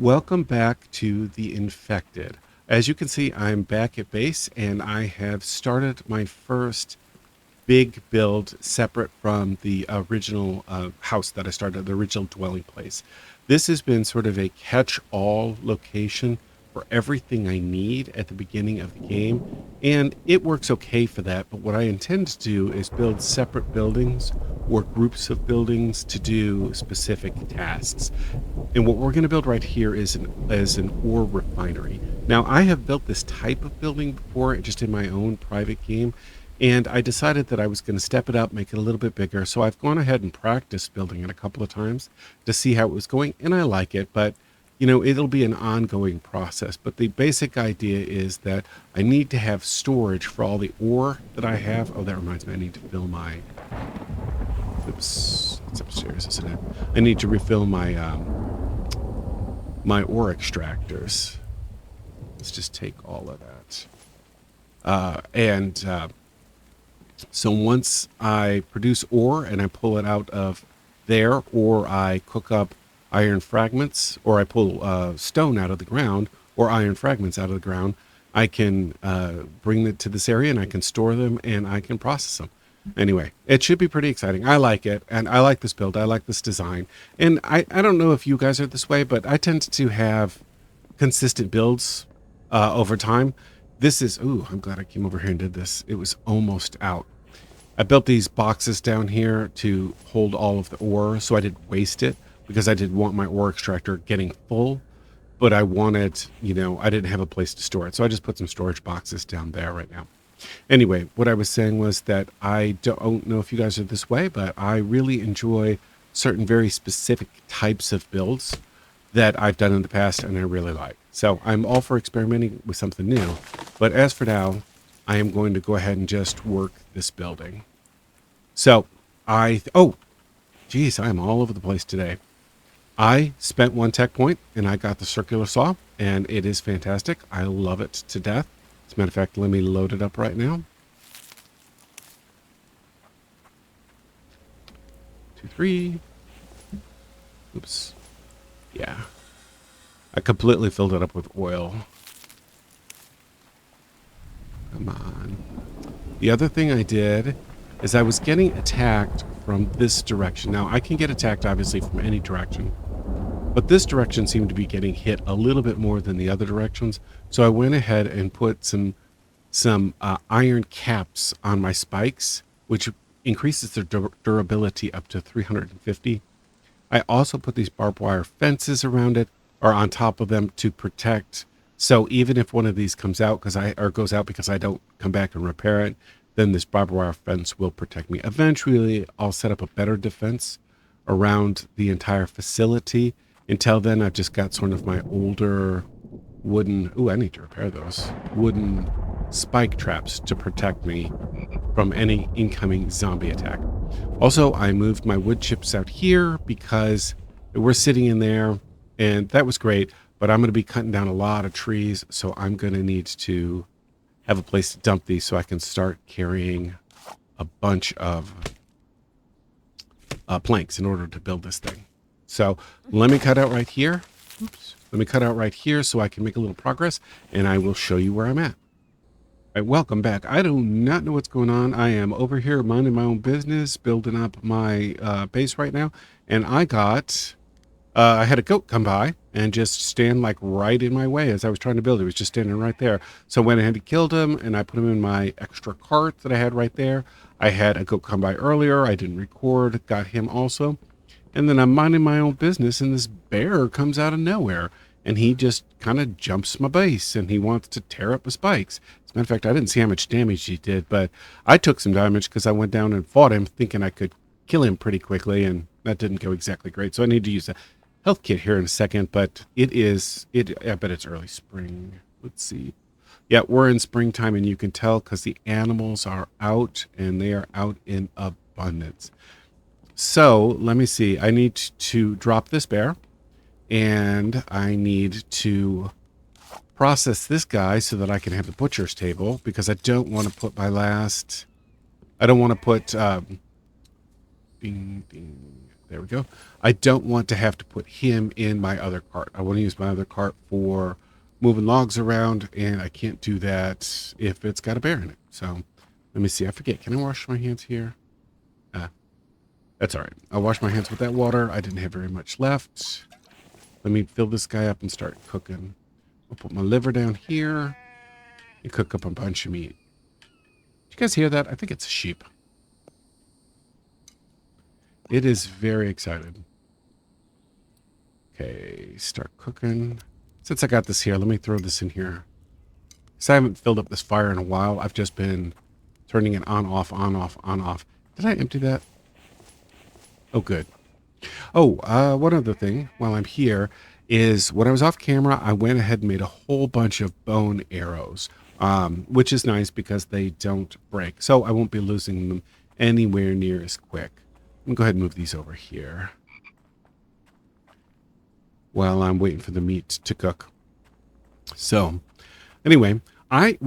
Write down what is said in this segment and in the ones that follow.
Welcome back to The Infected. As you can see, I'm back at base and I have started my first big build separate from the original house that I started, the original dwelling place. This has been sort of a catch all location for everything I need at the beginning of the game, and it works okay for that. But what I intend to do is build separate buildings or groups of buildings to do specific tasks. And what we're going to build right here is an ore refinery. Now, I have built this type of building before, just in my own private game, and I decided that I was going to step it up, make it a little bit bigger. So I've gone ahead and practiced building it a couple of times to see how it was going, and I like it, but it'll be an ongoing process. But the basic idea is that I need to have storage for all the ore that I have. Oh, that reminds me, I need to fill my. Oops, it's upstairs, isn't it? I need to refill my ore extractors. Let's just take all of that. And so once I produce ore and I pull it out of there, or I cook up iron fragments, or I pull stone out of the ground, or iron fragments out of the ground, I can bring it to this area and I can store them and I can process them. Anyway, it should be pretty exciting. I like it, and I like this build. I like this design. And I don't know if you guys are this way, but I tend to have consistent builds over time. This is, ooh, I'm glad I came over here and did this. It was almost out. I built these boxes down here to hold all of the ore so I didn't waste it, because I didn't want my ore extractor getting full, but I wanted, I didn't have a place to store it. So I just put some storage boxes down there right now. Anyway, what I was saying was that I don't know if you guys are this way, but I really enjoy certain very specific types of builds that I've done in the past and I really like. So I'm all for experimenting with something new. But as for now, I am going to go ahead and just work this building. So oh, geez, I'm all over the place today. I spent one tech point and I got the circular saw, and it is fantastic. I love it to death. As a matter of fact, let me load it up right now. 2, 3. Oops. Yeah. I completely filled it up with oil. Come on. The other thing I did is I was getting attacked from this direction. Now, I can get attacked, obviously, from any direction, but this direction seemed to be getting hit a little bit more than the other directions. So I went ahead and put some iron caps on my spikes, which increases their durability up to 350. I also put these barbed wire fences around it, or on top of them, to protect. So even if one of these comes out goes out because I don't come back and repair it, then this barbed wire fence will protect me. Eventually, I'll set up a better defense around the entire facility. Until then, I've just got sort of my older wooden, I need to repair those, wooden spike traps to protect me from any incoming zombie attack. Also, I moved my wood chips out here because we're sitting in there, and that was great, but I'm going to be cutting down a lot of trees, so I'm going to need to have a place to dump these so I can start carrying a bunch of planks in order to build this thing. So let me cut out right here. Oops. Let me cut out right here so I can make a little progress, and I will show you where I'm at. All right, welcome back. I do not know what's going on. I am over here minding my own business, building up my base right now, and I had a goat come by and just stand like right in my way as I was trying to build. It was just standing right there. So I went ahead and killed him, and I put him in my extra cart that I had right there. I had a goat come by earlier. I didn't record, got him also. And then I'm minding my own business, and this bear comes out of nowhere, and he just kind of jumps my base, and he wants to tear up the spikes. As a matter of fact, I didn't see how much damage he did, but I took some damage because I went down and fought him, thinking I could kill him pretty quickly, and that didn't go exactly great. So I need to use a health kit here in a second, but I bet it's early spring. Let's see. Yeah, we're in springtime, and you can tell because the animals are out, and they are out in abundance. So let me see. I need to drop this bear, and I need to process this guy so that I can have the butcher's table, because I don't want to put I don't want to put, ding, ding, There we go. I don't want to have to put him in my other cart. I want to use my other cart for moving logs around, and I can't do that if it's got a bear in it. So let me see. I forget. Can I wash my hands here? That's all right. I'll wash my hands with that water. I didn't have very much left. Let me fill this guy up and start cooking. I'll put my liver down here and cook up a bunch of meat. Did you guys hear that? I think it's a sheep. It is very excited. Okay, start cooking. Since I got this here, let me throw this in here. Because I haven't filled up this fire in a while. I've just been turning it on, off, on, off, on, off. Did I empty that? Oh, good. Oh, one other thing while I'm here is when I was off camera, I went ahead and made a whole bunch of bone arrows, which is nice because they don't break. So I won't be losing them anywhere near as quick. Let me go ahead and move these over here while I'm waiting for the meat to cook. So anyway, I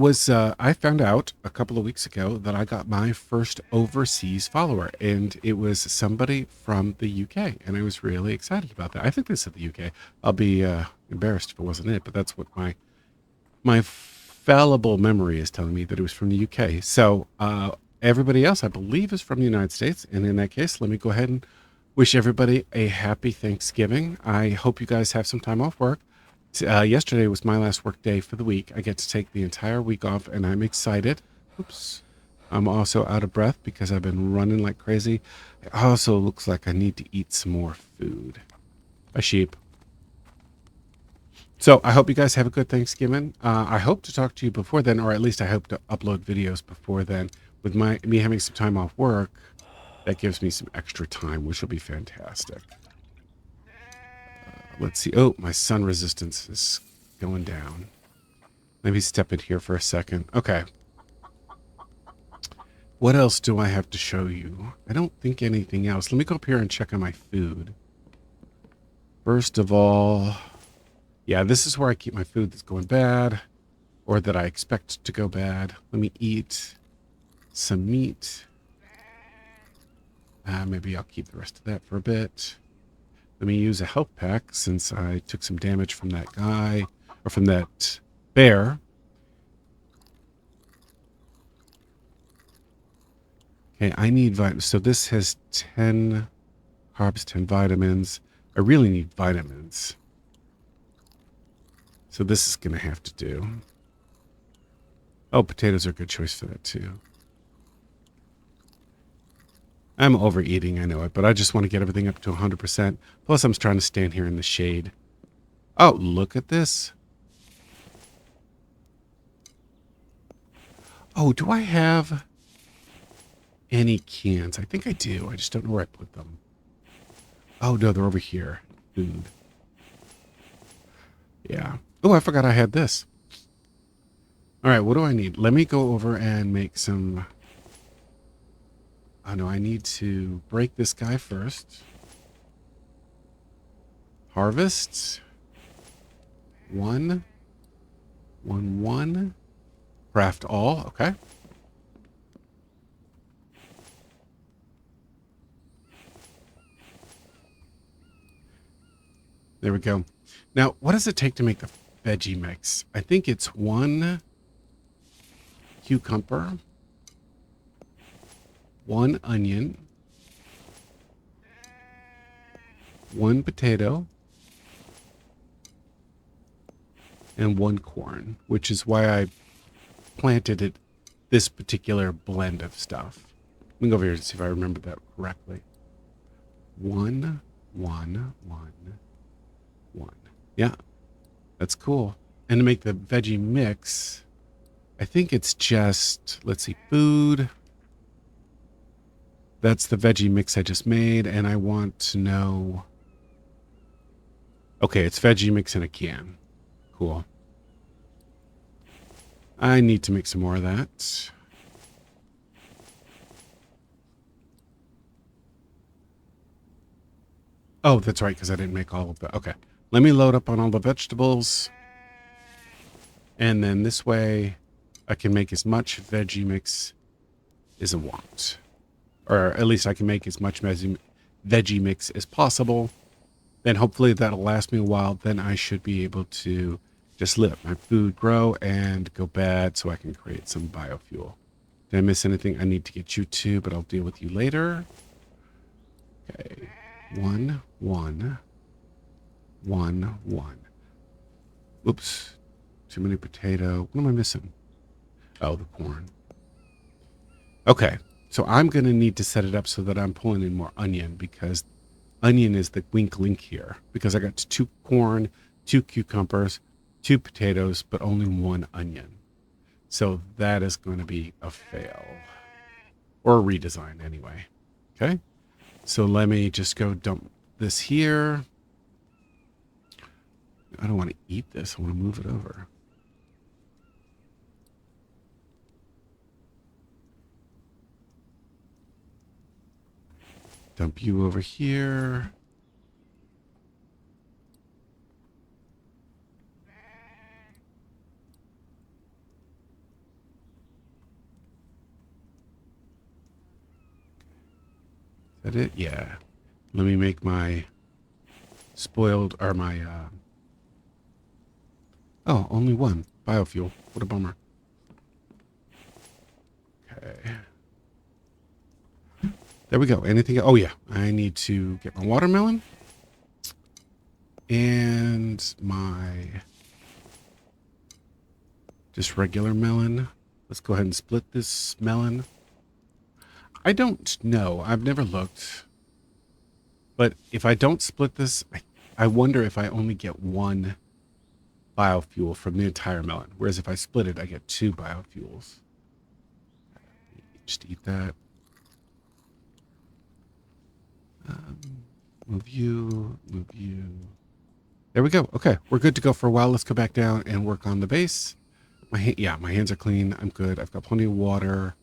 found out a couple of weeks ago that I got my first overseas follower, and it was somebody from the UK, and I was really excited about that. I think they said the UK. I'll be embarrassed if it wasn't it, but that's what my fallible memory is telling me, that it was from the UK. So everybody else, I believe, is from the United States, and in that case, let me go ahead and wish everybody a happy Thanksgiving. I hope you guys have some time off work. Yesterday was my last work day for the week. I get to take the entire week off, and I'm excited. Oops. I'm also out of breath because I've been running like crazy. It also looks like I need to eat some more food. A sheep. So I hope you guys have a good Thanksgiving. I hope to talk to you before then, or at least I hope to upload videos before then. With me having some time off work, that gives me some extra time, which will be fantastic. Let's see. Oh, my sun resistance is going down. Let me step in here for a second. Okay. What else do I have to show you? I don't think anything else. Let me go up here and check on my food. First of all, yeah, this is where I keep my food that's going bad, or that I expect to go bad. Let me eat some meat. Maybe I'll keep the rest of that for a bit. Let me use a health pack since I took some damage from that guy, or from that bear. Okay, I need vitamins. So this has 10 carbs, 10 vitamins. I really need vitamins. So this is going to have to do. Oh, potatoes are a good choice for that too. I'm overeating, I know it, but I just want to get everything up to 100%. Plus, I'm trying to stand here in the shade. Oh, look at this. Oh, do I have any cans? I think I do. I just don't know where I put them. Oh, no, they're over here. Food. Yeah. Oh, I forgot I had this. All right, what do I need? Let me go over and make some... Oh, no, I need to break this guy first. Harvest. One. Craft all. Okay. There we go. Now, what does it take to make the veggie mix? I think it's 1 cucumber, 1 onion, 1 potato, and 1 corn, which is why I planted it, this particular blend of stuff. Let me go over here and see if I remember that correctly. 1, 1, 1, 1. Yeah, that's cool. And to make the veggie mix, I think it's just, let's see, food. That's the veggie mix I just made, and I want to know... Okay, it's veggie mix in a can. Cool. I need to make some more of that. Oh, that's right, because I didn't make all of that. Okay. Let me load up on all the vegetables. And then this way, I can make as much veggie mix as I want. Or at least I can make as much veggie veggie mix as possible. Then hopefully that'll last me a while. Then I should be able to just let my food grow and go bad so I can create some biofuel. Did I miss anything I need to get you to, but I'll deal with you later? Okay. 1, 1, 1, 1. Oops. Too many potato. What am I missing? Oh, the corn. Okay. So I'm going to need to set it up so that I'm pulling in more onion, because onion is the weak link here, because I got 2 corn, 2 cucumbers, 2 potatoes, but only 1 onion. So that is going to be a fail, or a redesign anyway. Okay. So let me just go dump this here. I don't want to eat this. I want to move it over. Dump you over here. Is that it? Yeah. Let me make my spoiled, or my, oh, only 1 biofuel. What a bummer. Okay. There we go. Anything? Oh, yeah. I need to get my watermelon and my just regular melon. Let's go ahead and split this melon. I don't know. I've never looked. But if I don't split this, I wonder if I only get 1 biofuel from the entire melon. Whereas if I split it, I get 2 biofuels. Just eat that. Move you, move you. There we go. Okay, we're good to go for a while. Let's go back down and work on the base. My hands are clean. I'm good. I've got plenty of water.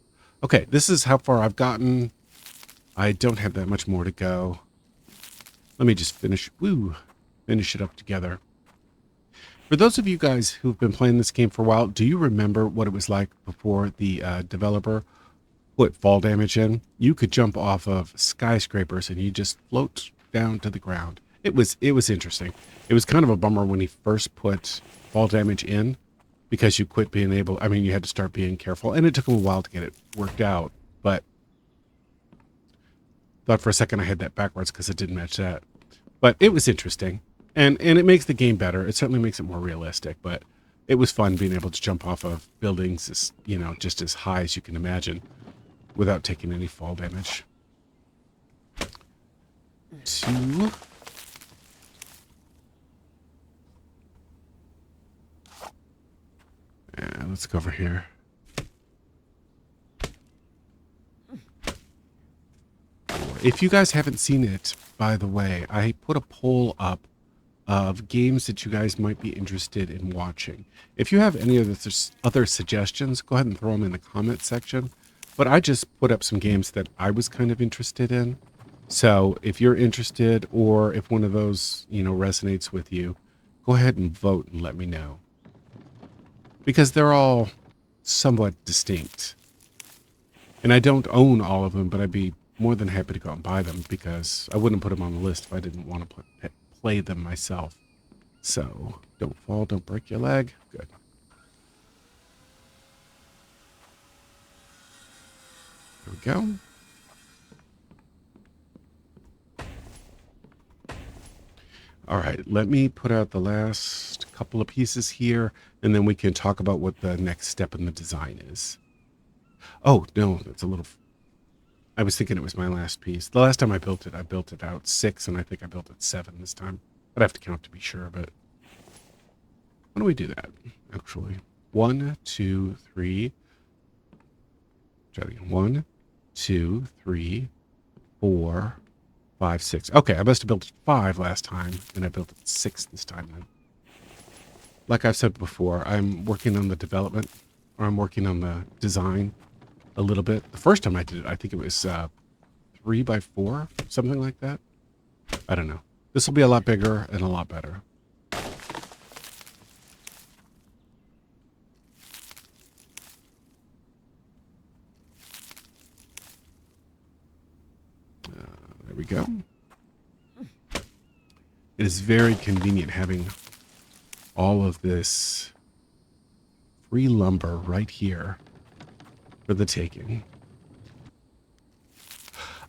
Okay, this is how far I've gotten. I don't have that much more to go. Let me just finish it up together. For those of you guys who've been playing this game for a while, do you remember what it was like before the developer put fall damage in? You could jump off of skyscrapers and you just float down to the ground. It was interesting. It was kind of a bummer when he first put fall damage in, because you quit being able, I mean, you had to start being careful, and it took him a while to get it worked out, but thought for a second I had that backwards because it didn't match that. But it was interesting, and it makes the game better. It certainly makes it more realistic, but it was fun being able to jump off of buildings, as, you know, just as high as you can imagine without taking any fall damage. 2. Let's go over here. If you guys haven't seen it, by the way, I put a poll up of games that you guys might be interested in watching. If you have any other suggestions, go ahead and throw them in the comment section. But I just put up some games that I was kind of interested in. So if you're interested, or if one of those, you know, resonates with you, go ahead and vote and let me know. Because they're all somewhat distinct. And I don't own all of them, but I'd be more than happy to go and buy them, because I wouldn't put them on the list if I didn't want to play them myself. So, don't fall, don't break your leg. Good. There we go. All right, let me put out the last couple of pieces here, and then we can talk about what the next step in the design is. Oh, no, that's a little... I was thinking it was my last piece. The last time I built it out 6, and I think I built it 7 this time. I'd have to count to be sure, but... Why don't we do that, actually? 1, 2, 3... Try it again. 1, 2, 3, 4... 5, 6. Okay, I must have built it 5 last time, and I built it 6 this time then. Like I've said before, I'm working on the development, or I'm working on the design a little bit. The first time I did it, I think it was 3 by 4, something like that. I don't know. This will be a lot bigger and a lot better. There we go. is very convenient having all of this free lumber right here for the taking.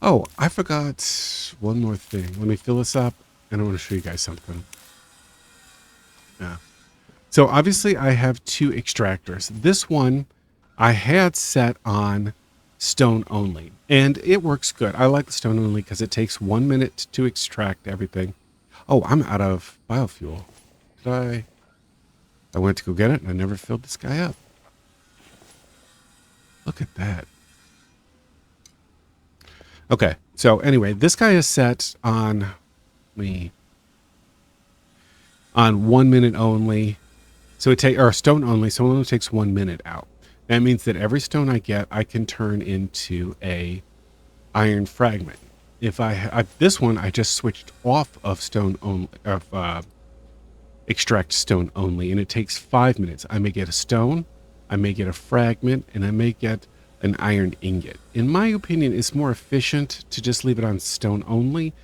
Oh, I forgot one more thing. Let me fill this up, and I want to show you guys something. Yeah. So obviously I have two extractors. This one I had set on stone only, and it works good. I like the stone only because it takes 1 minute to extract everything. Oh, I'm out of biofuel. I went to go get it, and I never filled this guy up. Look at that. Okay, so anyway, this guy is set on 1 minute only. So or stone only, so it only takes 1 minute out. That means that every stone I get, I can turn into a iron fragment. If this one, I just switched off of stone only, extract stone only, and it takes 5 minutes. I may get a stone, I may get a fragment, and I may get an iron ingot. In my opinion, it's more efficient to just leave it on stone only,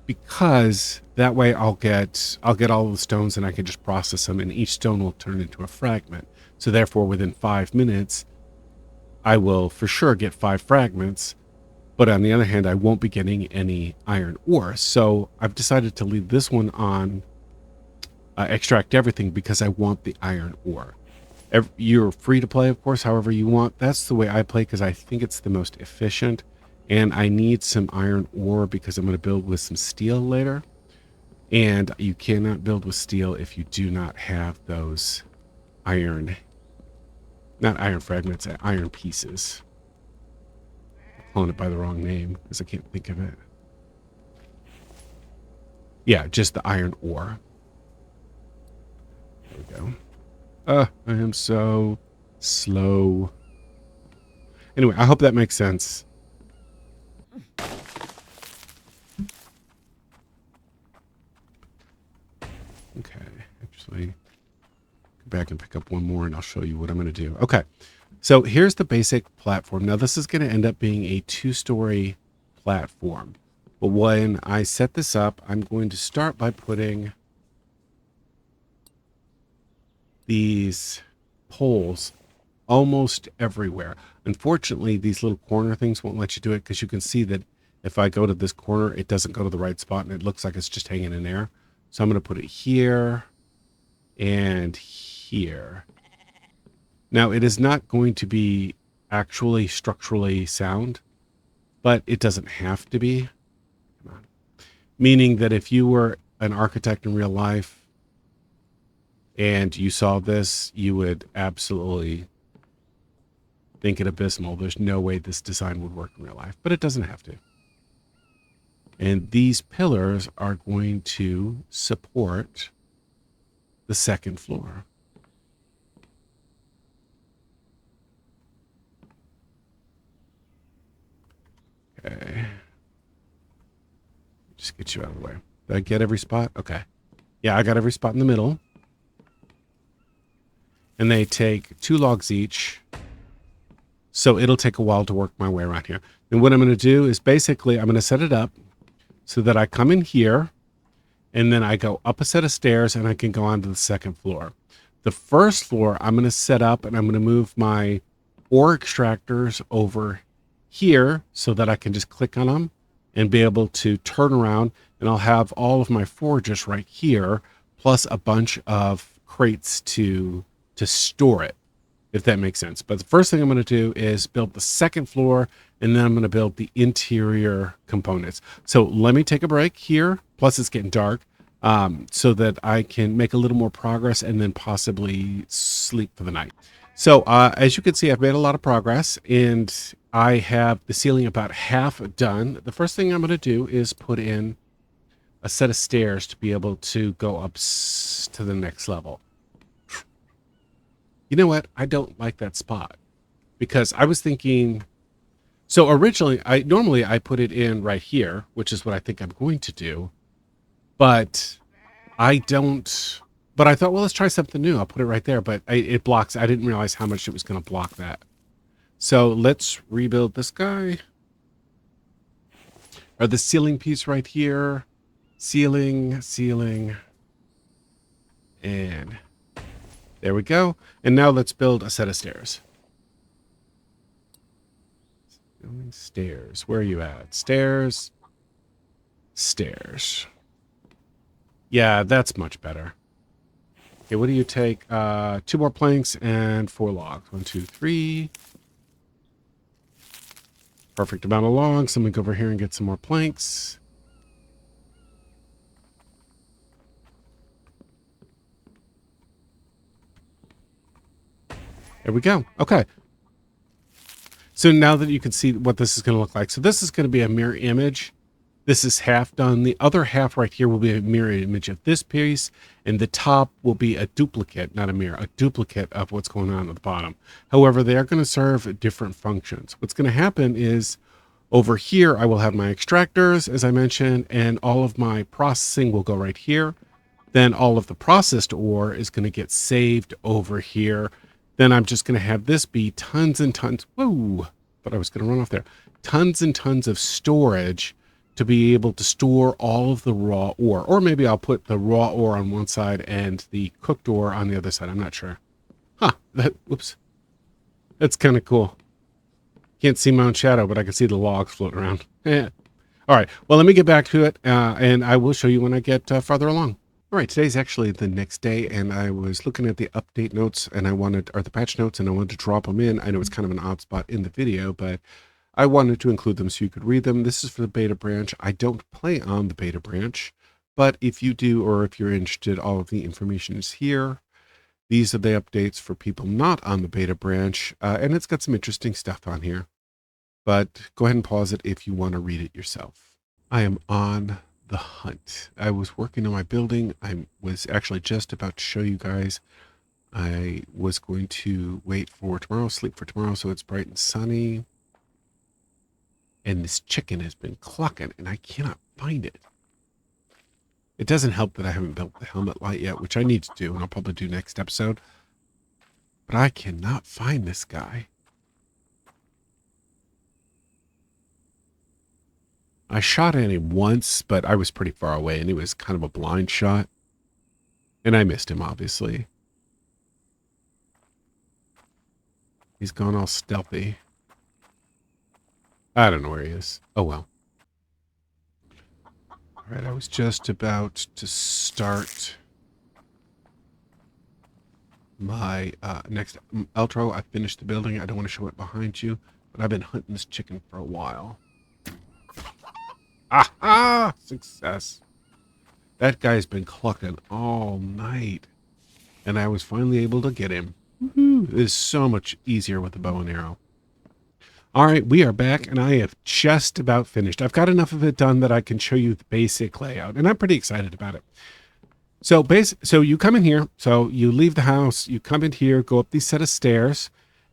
because that way I'll get all the stones and I can just process them, and each stone will turn into a fragment. So therefore, within 5 minutes, I will for sure get 5 fragments. But on the other hand, I won't be getting any iron ore. So I've decided to leave this one on extract everything, because I want the iron ore. You're free to play, of course, however you want. That's the way I play, because I think it's the most efficient. And I need some iron ore because I'm going to build with some steel later. And you cannot build with steel if you do not have those not iron fragments, iron pieces. I'm calling it by the wrong name because I can't think of it. Yeah, just the iron ore. There we go. I am so slow. Anyway, I hope that makes sense. Okay, actually, go back and pick up one more and I'll show you what I'm going to do. Okay, so here's the basic platform. Now, this is going to end up being a 2-story platform. But when I set this up, I'm going to start by putting these poles almost everywhere. Unfortunately, these little corner things won't let you do it, because you can see that if I go to this corner, it doesn't go to the right spot and it looks like it's just hanging in there. So I'm going to put it here and here. Now, it is not going to be actually structurally sound, but it doesn't have to be. Come on. Meaning that if you were an architect in real life and you saw this, you would absolutely think it abysmal. There's no way this design would work in real life, but it doesn't have to. And these pillars are going to support the second floor. Okay. Just get you out of the way. Did I get every spot? Okay. Yeah, I got every spot in the middle. And they take 2 logs each. So it'll take a while to work my way around here. And what I'm going to do is basically I'm going to set it up so that I come in here and then I go up a set of stairs and I can go on to the second floor. The first floor I'm going to set up and I'm going to move my ore extractors over here so that I can just click on them and be able to turn around, and I'll have all of my forges right here, plus a bunch of crates to store it, if that makes sense. But the first thing I'm going to do is build the second floor, and then I'm going to build the interior components. So let me take a break here. Plus it's getting dark, so that I can make a little more progress and then possibly sleep for the night. So as you can see, I've made a lot of progress, and I have the ceiling about half done. The first thing I'm going to do is put in a set of stairs to be able to go up to the next level. You know what? I don't like that spot, because I was thinking, so originally normally I put it in right here, which is what I think I'm going to do, but I thought, well, let's try something new. I'll put it right there, but it blocks. I didn't realize how much it was going to block that. So let's rebuild this guy, or the ceiling piece right here. ceiling, and there we go. And now let's build a set of stairs. Building stairs. Where are you at? Stairs. Stairs. Yeah, that's much better. Okay, what do you take? 2 more planks and 4 logs. 1, 2, 3. Perfect amount of logs. Let me go over here and get some more planks. There we go. Okay. So now that you can see what this is going to look like. So this is going to be a mirror image. This is half done. The other half right here will be a mirror image of this piece. And the top will be a duplicate, not a mirror, a duplicate of what's going on at the bottom. However, they are going to serve different functions. What's going to happen is over here, I will have my extractors, as I mentioned, and all of my processing will go right here. Then all of the processed ore is going to get saved over here. Then I'm just going to have this be tons and tons. Whoa, but I was going to run off there. Tons and tons of storage to be able to store all of the raw ore. Or maybe I'll put the raw ore on one side and the cooked ore on the other side. I'm not sure. Whoops. That's kind of cool. Can't see my own shadow, but I can see the logs floating around. Yeah. All right. Well, let me get back to it, and I will show you when I get farther along. All right, today's actually the next day, and I was looking at the update notes, and the patch notes, and I wanted to drop them in. I know it's kind of an odd spot in the video, but I wanted to include them so you could read them. This is for the beta branch. I don't play on the beta branch, but if you do, or if you're interested, all of the information is here. These are the updates for people not on the beta branch, and it's got some interesting stuff on here. But go ahead and pause it if you want to read it yourself. I am on the hunt. I was working on my building. I was actually just about to show you guys. I was going to wait for tomorrow, sleep for tomorrow, so it's bright and sunny. And this chicken has been clucking, and I cannot find it. It doesn't help that I haven't built the helmet light yet, which I need to do, and I'll probably do next episode. But I cannot find this guy. I shot at him once, but I was pretty far away, and it was kind of a blind shot. And I missed him, obviously. He's gone all stealthy. I don't know where he is. Oh, well. All right, I was just about to start my next outro. I finished the building. I don't want to show it behind you, but I've been hunting this chicken for a while. Ah! Success. That guy's been clucking all night, and I was finally able to get him. Woohoo! It is so much easier with the bow and arrow. All right, we are back, and I have just about finished. I've got enough of it done that I can show you the basic layout, and I'm pretty excited about it. So you come in here, so you leave the house, you come in here, go up these set of stairs,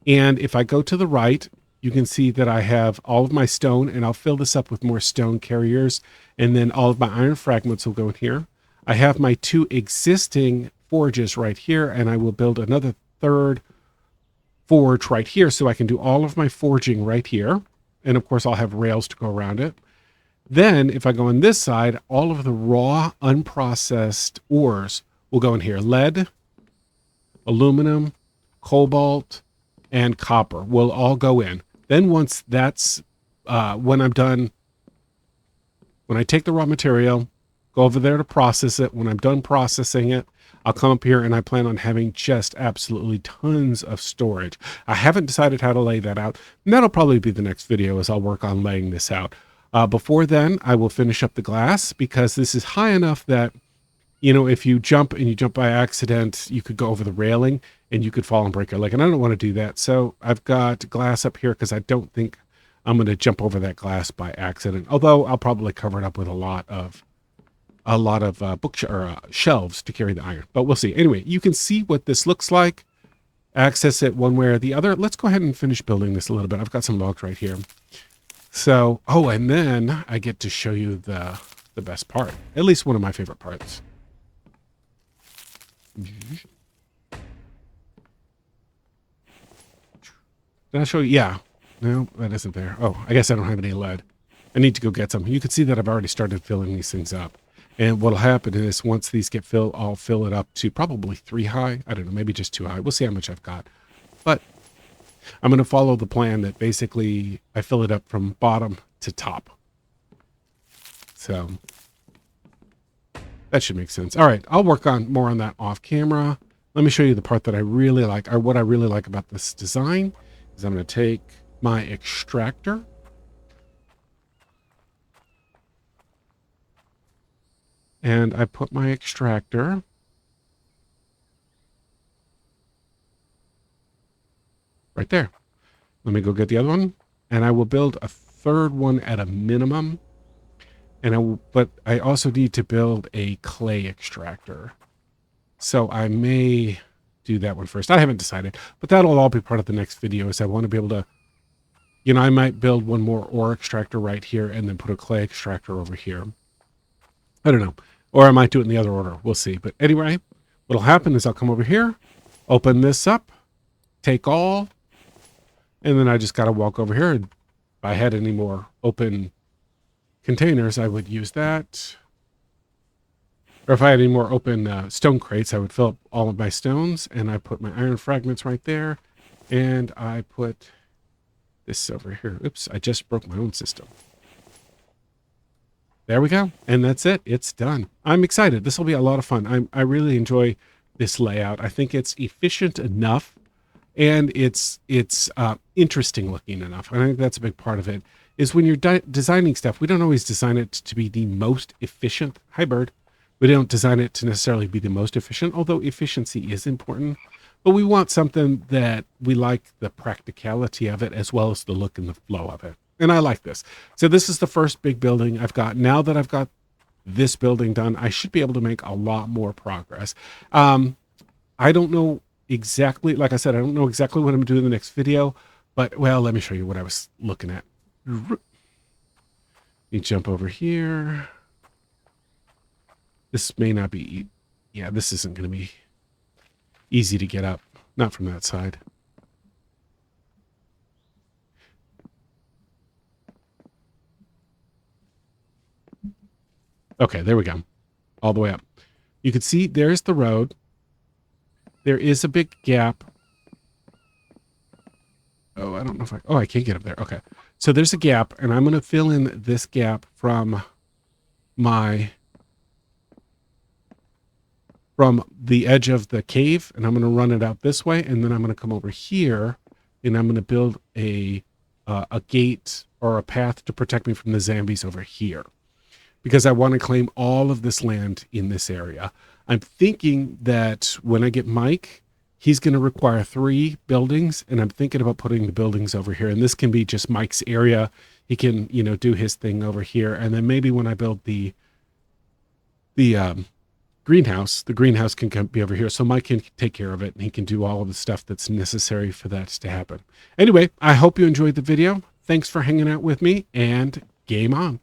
and if I go to the right, you can see that I have all of my stone, and I'll fill this up with more stone carriers, and then all of my iron fragments will go in here. I have my 2 existing forges right here, and I will build another 3rd forge right here, so I can do all of my forging right here. And of course, I'll have rails to go around it. Then, if I go on this side, all of the raw, unprocessed ores will go in here. Lead, aluminum, cobalt, and copper will all go in. Then once that's, when I'm done, when I take the raw material, go over there to process it. When I'm done processing it, I'll come up here and I plan on having just absolutely tons of storage. I haven't decided how to lay that out. And that'll probably be the next video as I'll work on laying this out. Before then, I will finish up the glass because this is high enough that, you know, if you jump and you jump by accident, you could go over the railing and you could fall and break your leg. And I don't want to do that. So I've got glass up here because I don't think I'm going to jump over that glass by accident. Although I'll probably cover it up with a lot of shelves to carry the iron. But we'll see. Anyway, you can see what this looks like. Access it one way or the other. Let's go ahead and finish building this a little bit. I've got some logs right here. So, oh, and then I get to show you the best part. At least one of my favorite parts. Did I show you? Yeah. No, that isn't there. Oh, I guess I don't have any lead. I need to go get some. You can see that I've already started filling these things up. And what'll happen is once these get filled, I'll fill it up to probably 3 high. I don't know, maybe just 2 high. We'll see how much I've got. But I'm going to follow the plan that basically I fill it up from bottom to top. So that should make sense. All right, I'll work on more on that off camera. Let me show you the part that I really like, or what I really like about this design is I'm going to take my extractor. And I put my extractor right there. Let me go get the other one. And I will build a third one at a minimum. But I also need to build a clay extractor. So I may do that one first. I haven't decided, but that'll all be part of the next video. Is I want to be able to, you know, I might build one more ore extractor right here and then put a clay extractor over here. I don't know. Or I might do it in the other order. We'll see. But anyway, what'll happen is I'll come over here, open this up, take all, and then I just got to walk over here. And if I had any more open containers, I would use that. Or if I had any more open stone crates, I would fill up all of my stones, and I put my iron fragments right there, and I put this over here. Oops, I just broke my own system. There we go. And that's it. It's done. I'm excited. This will be a lot of fun. I really enjoy this layout. I think it's efficient enough, and it's interesting looking enough. I think that's a big part of it, is when you're designing stuff, we don't always design it to be the most efficient. Hi, bird. We don't design it to necessarily be the most efficient, although efficiency is important. But we want something that we like the practicality of it as well as the look and the flow of it. And I like this. So this is the first big building I've got. Now that I've got this building done, I should be able to make a lot more progress. I don't know exactly, like I said, I don't know exactly what I'm doing in the next video, but well, let me show you what I was looking at. You jump over here. This may not be, yeah, this isn't going to be easy to get up. Not from that side. Okay, there we go. All the way up. You can see there's the road. There is a big gap. Oh, I don't know if I can't get up there. Okay. So there's a gap, and I'm going to fill in this gap from the edge of the cave, and I'm going to run it out this way, and then I'm going to come over here, and I'm going to build a gate or a path to protect me from the zombies over here, because I want to claim all of this land in this area. I'm thinking that when I get Mike, he's going to require 3 buildings, and I'm thinking about putting the buildings over here, and this can be just Mike's area. He can, you know, do his thing over here, and then maybe when I build the greenhouse can be over here, so Mike can take care of it, and he can do all of the stuff that's necessary for that to happen. Anyway, I hope you enjoyed the video. Thanks for hanging out with me, and game on.